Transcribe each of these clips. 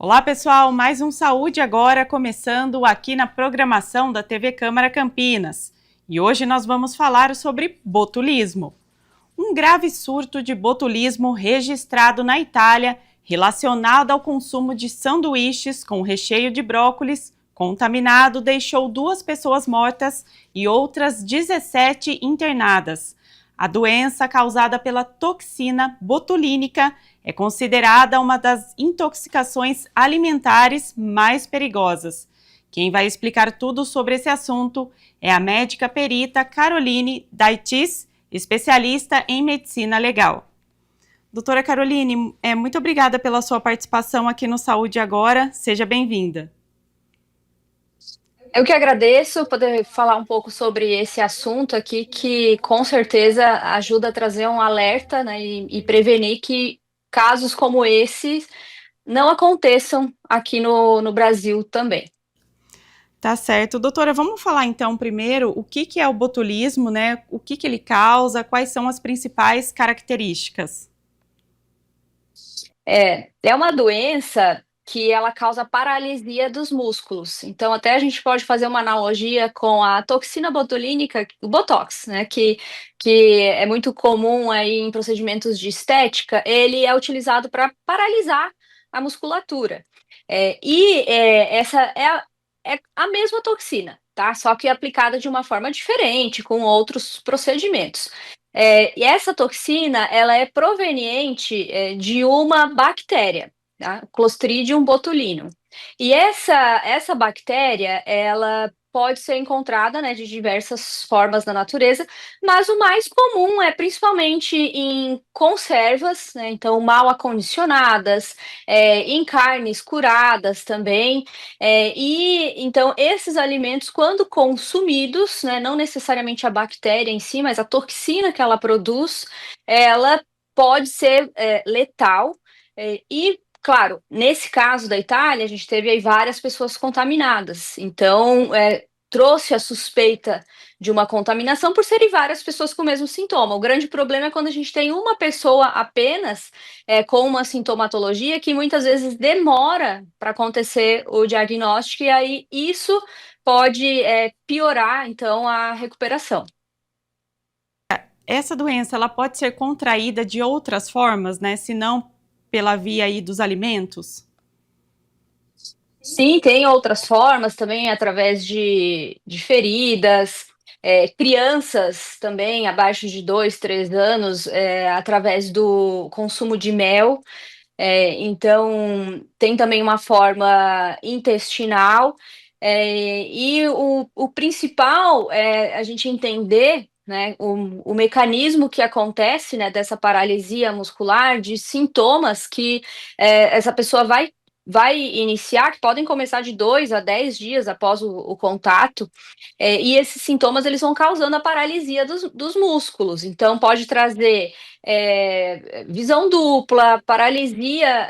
Olá pessoal, mais um Saúde Agora começando aqui na programação da TV Câmara Campinas. E hoje nós vamos falar sobre botulismo. Um grave surto de botulismo registrado na Itália relacionado ao consumo de sanduíches com recheio de brócolis contaminado deixou 2 pessoas mortas e outras 17 internadas. A doença causada pela toxina botulínica é considerada uma das intoxicações alimentares mais perigosas. Quem vai explicar tudo sobre esse assunto é a médica perita Caroline Daitis, especialista em medicina legal. Doutora Caroline, muito obrigada pela sua participação aqui no Saúde Agora. Seja bem-vinda. Eu que agradeço poder falar um pouco sobre esse assunto aqui, que com certeza ajuda a trazer um alerta, né, e prevenir que casos como esse não aconteçam aqui no Brasil também. Tá certo. Doutora, vamos falar então primeiro o que é o botulismo, né? O que ele causa, quais são as principais características? É uma doença que ela causa paralisia dos músculos. Então, até a gente pode fazer uma analogia com a toxina botulínica, o Botox, né, que é muito comum aí em procedimentos de estética. Ele é utilizado para paralisar a musculatura. Essa é a mesma toxina, tá? Só que aplicada de uma forma diferente, com outros procedimentos. E essa toxina, ela é proveniente de uma bactéria, tá? Clostridium botulinum. E essa bactéria, ela pode ser encontrada, né, de diversas formas na natureza, mas o mais comum é principalmente em conservas, né, então mal acondicionadas, em carnes curadas também, e então esses alimentos, quando consumidos, né, não necessariamente a bactéria em si, mas a toxina que ela produz, ela pode ser letal. E claro, nesse caso da Itália, a gente teve aí várias pessoas contaminadas. Então, trouxe a suspeita de uma contaminação por serem várias pessoas com o mesmo sintoma. O grande problema é quando a gente tem uma pessoa apenas com uma sintomatologia que muitas vezes demora para acontecer o diagnóstico, e aí isso pode piorar, então, a recuperação. Essa doença, ela pode ser contraída de outras formas, né? Se não pela via aí dos alimentos? Sim, tem outras formas também, através de feridas, crianças também, abaixo de 2, 3 anos, através do consumo de mel. Então, tem também uma forma intestinal, e o principal é a gente entender, né, o mecanismo que acontece, né, dessa paralisia muscular, de sintomas que essa pessoa vai iniciar, que podem começar de 2 a 10 dias após o contato, e esses sintomas eles vão causando a paralisia dos músculos. Então, pode trazer visão dupla, paralisia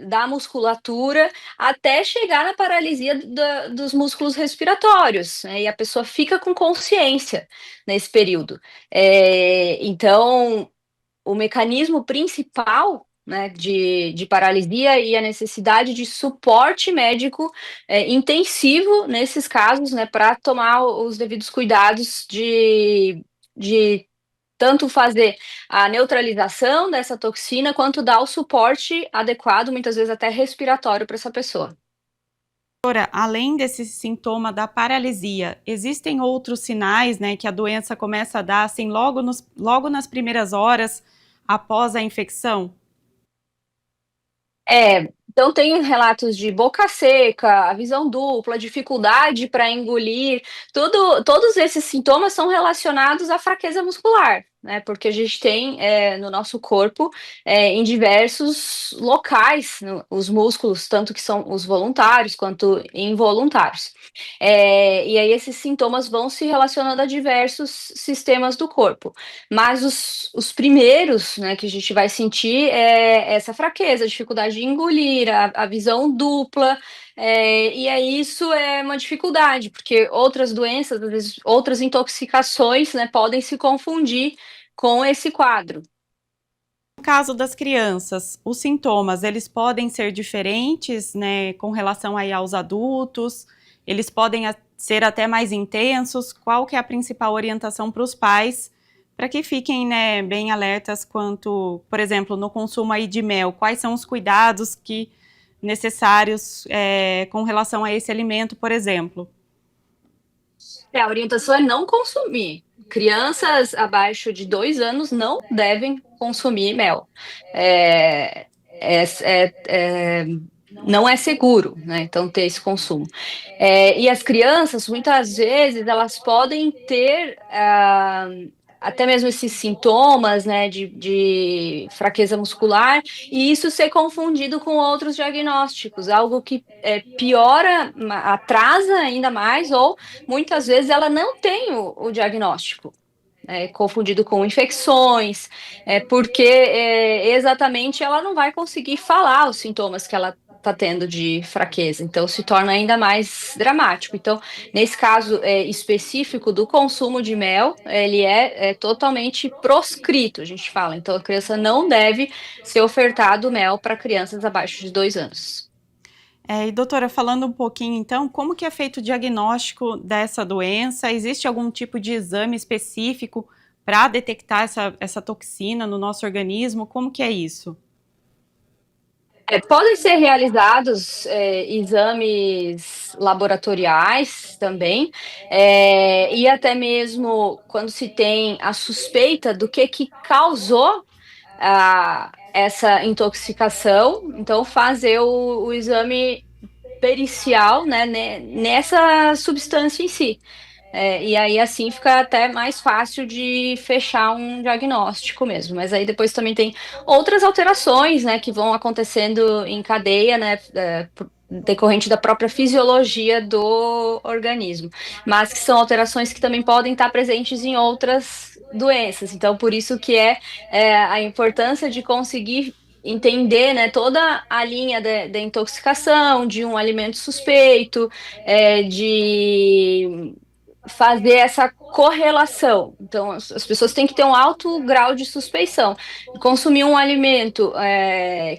da musculatura, até chegar na paralisia dos músculos respiratórios, né? E a pessoa fica com consciência nesse período. Então, o mecanismo principal, né, de paralisia e a necessidade de suporte médico intensivo nesses casos, né, para tomar os devidos cuidados de tanto fazer a neutralização dessa toxina, quanto dar o suporte adequado, muitas vezes até respiratório, para essa pessoa. Doutora, além desse sintoma da paralisia, existem outros sinais, né, que a doença começa a dar, assim, logo nas primeiras horas após a infecção? Então tem relatos de boca seca, a visão dupla, dificuldade para engolir, todos esses sintomas são relacionados à fraqueza muscular, né? Porque a gente tem no nosso corpo, em diversos locais, os músculos, tanto que são os voluntários quanto involuntários. E aí esses sintomas vão se relacionando a diversos sistemas do corpo. Mas os primeiros, né, que a gente vai sentir é essa fraqueza, a dificuldade de engolir, a visão dupla, e aí isso é uma dificuldade, porque outras doenças, às vezes, outras intoxicações, né, podem se confundir com esse quadro. caso das crianças, os sintomas, eles podem ser diferentes, né, com relação aí aos adultos? Eles podem ser até mais intensos? Qual que é a principal orientação para os pais, para que fiquem, né, bem alertas quanto, por exemplo, no consumo aí de mel? Quais são os cuidados necessários com relação a esse alimento, por exemplo? A orientação é não consumir. Crianças abaixo de 2 anos não devem consumir mel. É, é, é, é, não é seguro, né? Então, ter esse consumo. E as crianças, muitas vezes, elas podem ter até mesmo esses sintomas, né, de fraqueza muscular, e isso ser confundido com outros diagnósticos, algo que piora, atrasa ainda mais, ou muitas vezes ela não tem o diagnóstico. Confundido com infecções, porque exatamente ela não vai conseguir falar os sintomas que ela está tendo de fraqueza, então se torna ainda mais dramático. Então, nesse caso específico do consumo de mel, ele é totalmente proscrito, a gente fala. Então, a criança não deve ser ofertado mel para crianças abaixo de 2 anos. E doutora, falando um pouquinho então, como que é feito o diagnóstico dessa doença? Existe algum tipo de exame específico para detectar essa toxina no nosso organismo? Como que é isso? Podem ser realizados exames laboratoriais também, e até mesmo quando se tem a suspeita do que causou essa intoxicação, então fazer o exame pericial, né, nessa substância em si. E aí, assim, fica até mais fácil de fechar um diagnóstico mesmo. Mas aí depois também tem outras alterações, né, que vão acontecendo em cadeia, né, decorrente da própria fisiologia do organismo. Mas que são alterações que também podem estar presentes em outras doenças. Então, por isso que a importância de conseguir entender, né, toda a linha da intoxicação, de um alimento suspeito, de fazer essa correlação. Então, as pessoas têm que ter um alto grau de suspeição. Consumir um alimento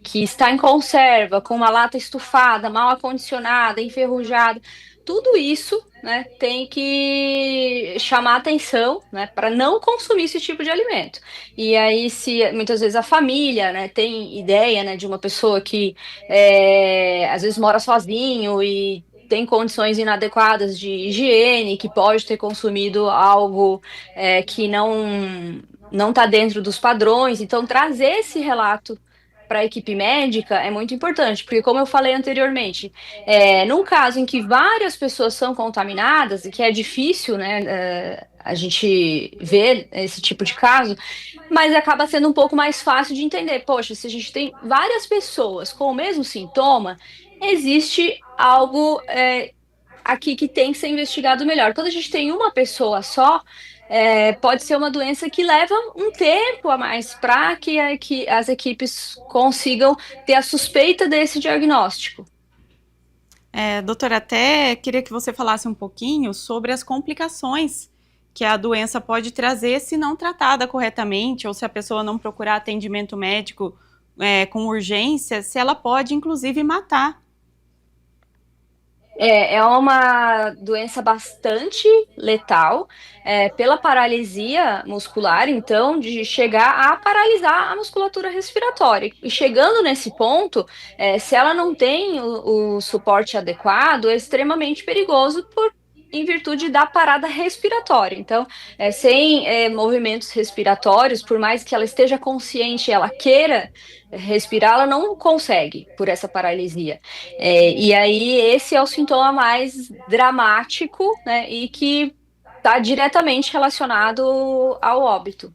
que está em conserva, com uma lata estufada, mal acondicionada, enferrujada, tudo isso, né, tem que chamar atenção, né, para não consumir esse tipo de alimento. E aí, se muitas vezes a família, né, tem ideia, né, de uma pessoa que às vezes mora sozinho e tem condições inadequadas de higiene, que pode ter consumido algo que não está dentro dos padrões. Então, trazer esse relato para a equipe médica é muito importante, porque, como eu falei anteriormente, num caso em que várias pessoas são contaminadas, e que é difícil, né, a gente ver esse tipo de caso, mas acaba sendo um pouco mais fácil de entender. Poxa, se a gente tem várias pessoas com o mesmo sintoma, existe algo aqui que tem que ser investigado melhor. Quando a gente tem uma pessoa só, pode ser uma doença que leva um tempo a mais para que as equipes consigam ter a suspeita desse diagnóstico. Doutora, até queria que você falasse um pouquinho sobre as complicações que a doença pode trazer se não tratada corretamente, ou se a pessoa não procurar atendimento médico com urgência, se ela pode, inclusive, matar. É uma doença bastante letal, pela paralisia muscular, então, de chegar a paralisar a musculatura respiratória. E chegando nesse ponto, se ela não tem o suporte adequado, é extremamente perigoso em virtude da parada respiratória. Então, sem movimentos respiratórios, por mais que ela esteja consciente, ela queira respirar, ela não consegue por essa paralisia. E aí esse é o sintoma mais dramático, né, e que está diretamente relacionado ao óbito.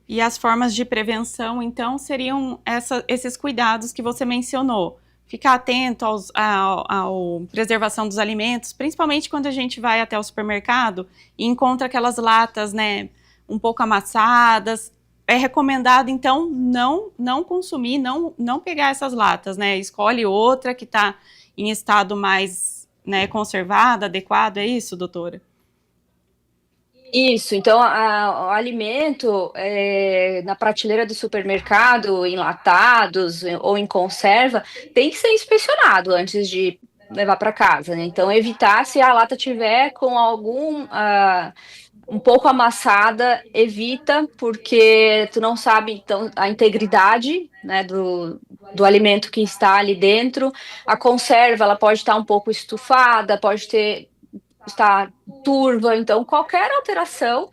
E as formas de prevenção, então, seriam esses cuidados que você mencionou. Ficar atento à preservação dos alimentos, principalmente quando a gente vai até o supermercado e encontra aquelas latas, né, um pouco amassadas. É recomendado, então, não consumir, não pegar essas latas, né? Escolhe outra que está em estado mais, né, conservado, adequado, é isso, doutora? Isso, então o alimento na prateleira do supermercado, enlatados ou em conserva, tem que ser inspecionado antes de levar para casa, né? Então evitar se a lata tiver com um pouco amassada, evita, porque tu não sabe então a integridade, né, do alimento que está ali dentro. A conserva, ela pode estar um pouco estufada, pode estar turva, então qualquer alteração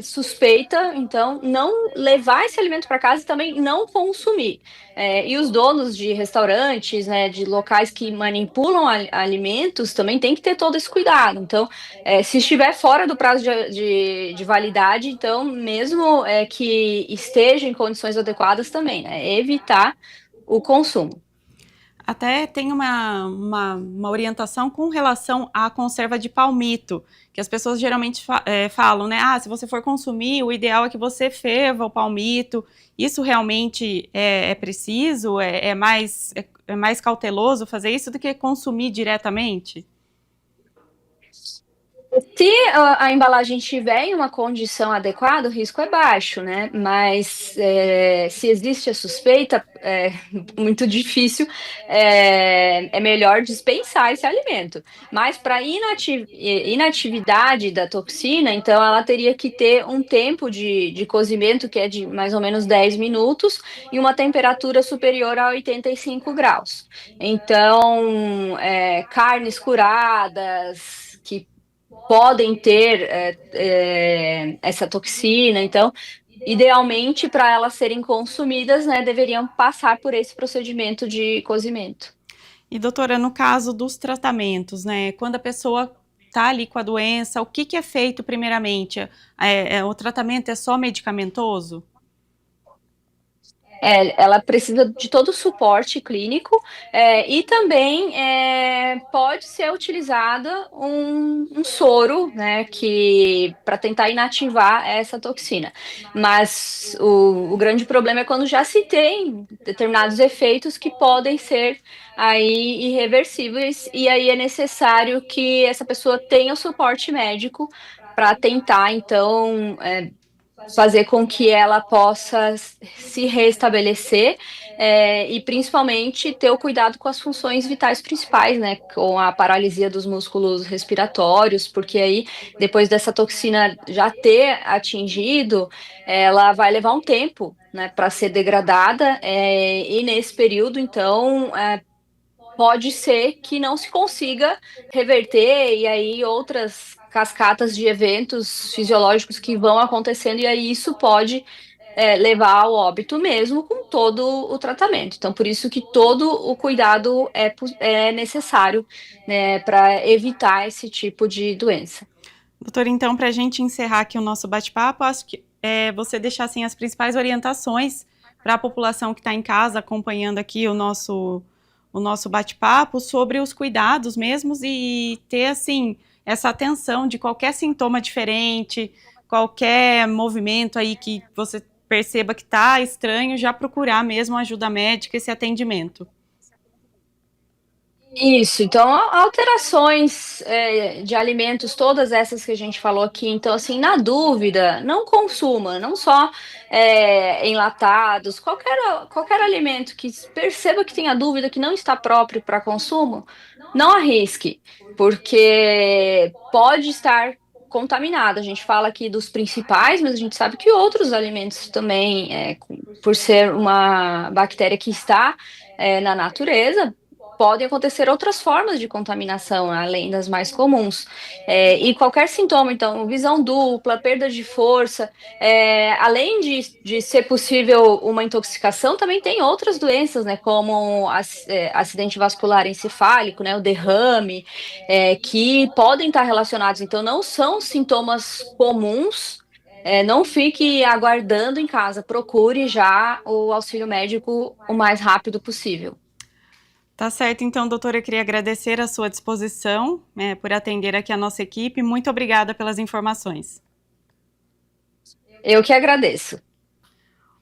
suspeita, então não levar esse alimento para casa e também não consumir. E os donos de restaurantes, né, de locais que manipulam alimentos, também tem que ter todo esse cuidado. Então, se estiver fora do prazo de validade, então, mesmo que esteja em condições adequadas também, né, evitar o consumo. Até tem uma orientação com relação à conserva de palmito, que as pessoas geralmente falam, né? Ah, se você for consumir, o ideal é que você ferva o palmito. Isso realmente é preciso? É mais cauteloso fazer isso do que consumir diretamente? Se a embalagem estiver em uma condição adequada, o risco é baixo, né? Mas se existe a suspeita, é muito difícil, é melhor dispensar esse alimento. Mas para inatividade da toxina, então ela teria que ter um tempo de cozimento que é de mais ou menos 10 minutos e uma temperatura superior a 85 graus. Então, carnes curadas, que podem ter essa toxina. Então, idealmente, para elas serem consumidas, né, deveriam passar por esse procedimento de cozimento. E, doutora, no caso dos tratamentos, né? Quando a pessoa está ali com a doença, o que é feito primeiramente? O tratamento é só medicamentoso? Ela precisa de todo o suporte clínico e também pode ser utilizada um soro, né, que para tentar inativar essa toxina. Mas o grande problema é quando já se tem determinados efeitos que podem ser aí irreversíveis e aí é necessário que essa pessoa tenha o suporte médico para tentar então fazer com que ela possa se restabelecer e principalmente ter o cuidado com as funções vitais principais, né, com a paralisia dos músculos respiratórios, porque aí depois dessa toxina já ter atingido, ela vai levar um tempo, né, para ser degradada e nesse período, então, pode ser que não se consiga reverter, e aí outras cascatas de eventos fisiológicos que vão acontecendo, e aí isso pode levar ao óbito mesmo com todo o tratamento. Então, por isso que todo o cuidado é necessário, né, para evitar esse tipo de doença. Doutora, então, para a gente encerrar aqui o nosso bate-papo, acho que você deixar assim, as principais orientações para a população que está em casa acompanhando aqui o nosso bate-papo sobre os cuidados mesmos e ter assim essa atenção de qualquer sintoma diferente, qualquer movimento aí que você perceba que está estranho, já procurar mesmo ajuda médica, esse atendimento. Isso, então alterações de alimentos, todas essas que a gente falou aqui, então assim, na dúvida, não consuma, não só enlatados, qualquer alimento que perceba que tenha dúvida que não está próprio para consumo, não arrisque, porque pode estar contaminado. A gente fala aqui dos principais, mas a gente sabe que outros alimentos também, por ser uma bactéria que está na natureza, podem acontecer outras formas de contaminação, além das mais comuns. E qualquer sintoma, então, visão dupla, perda de força, além de ser possível uma intoxicação, também tem outras doenças, né, como acidente vascular encefálico, né, o derrame, que podem estar relacionados. Então, não são sintomas comuns. Não fique aguardando em casa, procure já o auxílio médico o mais rápido possível. Tá certo, então, doutora, eu queria agradecer a sua disposição, por atender aqui a nossa equipe. Muito obrigada pelas informações. Eu que agradeço.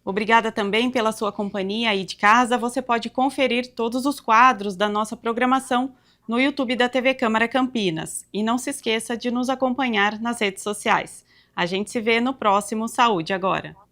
Obrigada também pela sua companhia aí de casa. Você pode conferir todos os quadros da nossa programação no YouTube da TV Câmara Campinas. E não se esqueça de nos acompanhar nas redes sociais. A gente se vê no próximo Saúde Agora.